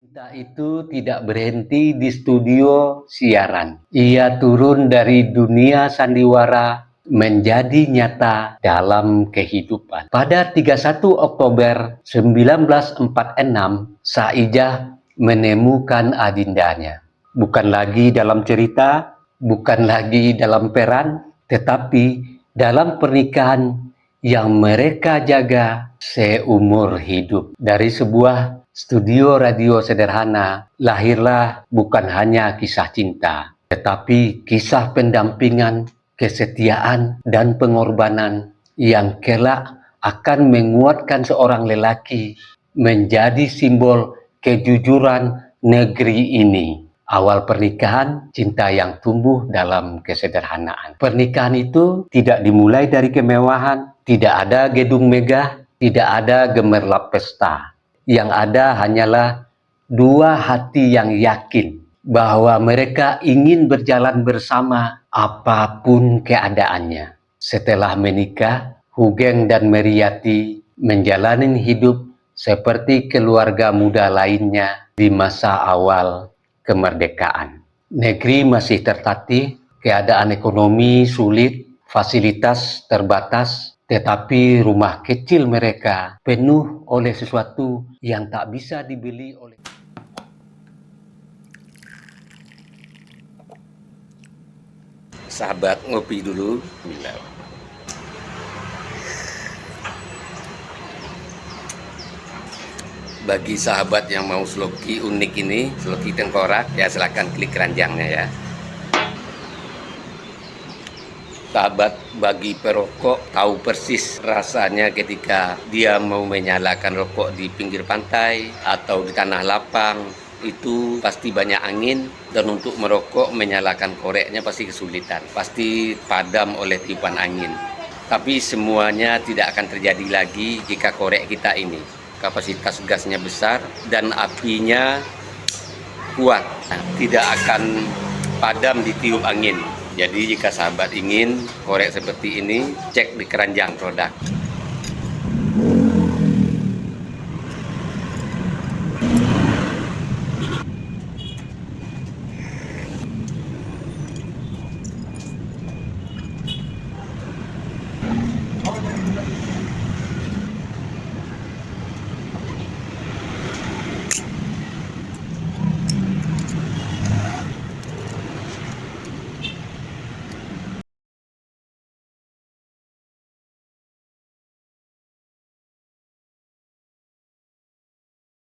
Cinta itu tidak berhenti di studio siaran. Ia turun dari dunia sandiwara menjadi nyata dalam kehidupan. Pada 31 Oktober 1946, Saijah menemukan adindanya. Bukan lagi dalam cerita, bukan lagi dalam peran, tetapi dalam pernikahan yang mereka jaga seumur hidup. Dari sebuah studio radio sederhana, lahirlah bukan hanya kisah cinta, tetapi kisah pendampingan, kesetiaan, dan pengorbanan yang kelak akan menguatkan seorang lelaki menjadi simbol kejujuran negeri ini. Awal pernikahan, cinta yang tumbuh dalam kesederhanaan. Pernikahan itu tidak dimulai dari kemewahan, tidak ada gedung megah, tidak ada gemerlap pesta. Yang ada hanyalah dua hati yang yakin bahwa mereka ingin berjalan bersama apapun keadaannya. Setelah menikah, Hugeng dan Meriati menjalani hidup seperti keluarga muda lainnya di masa awal kemerdekaan. Negeri masih tertatih, keadaan ekonomi sulit, fasilitas terbatas, tetapi rumah kecil mereka penuh oleh sesuatu yang tak bisa dibeli oleh... Sahabat ngopi dulu. Bagi sahabat yang mau sloki unik ini, sloki tengkorak, ya silahkan klik keranjangnya ya. Sahabat bagi perokok tahu persis rasanya ketika dia mau menyalakan rokok di pinggir pantai atau di tanah lapang. Itu pasti banyak angin, dan untuk merokok menyalakan koreknya pasti kesulitan, pasti padam oleh tiupan angin. Tapi semuanya tidak akan terjadi lagi jika korek kita ini kapasitas gasnya besar dan apinya kuat, tidak akan padam ditiup angin. Jadi jika sahabat ingin korek seperti ini, cek di keranjang produk.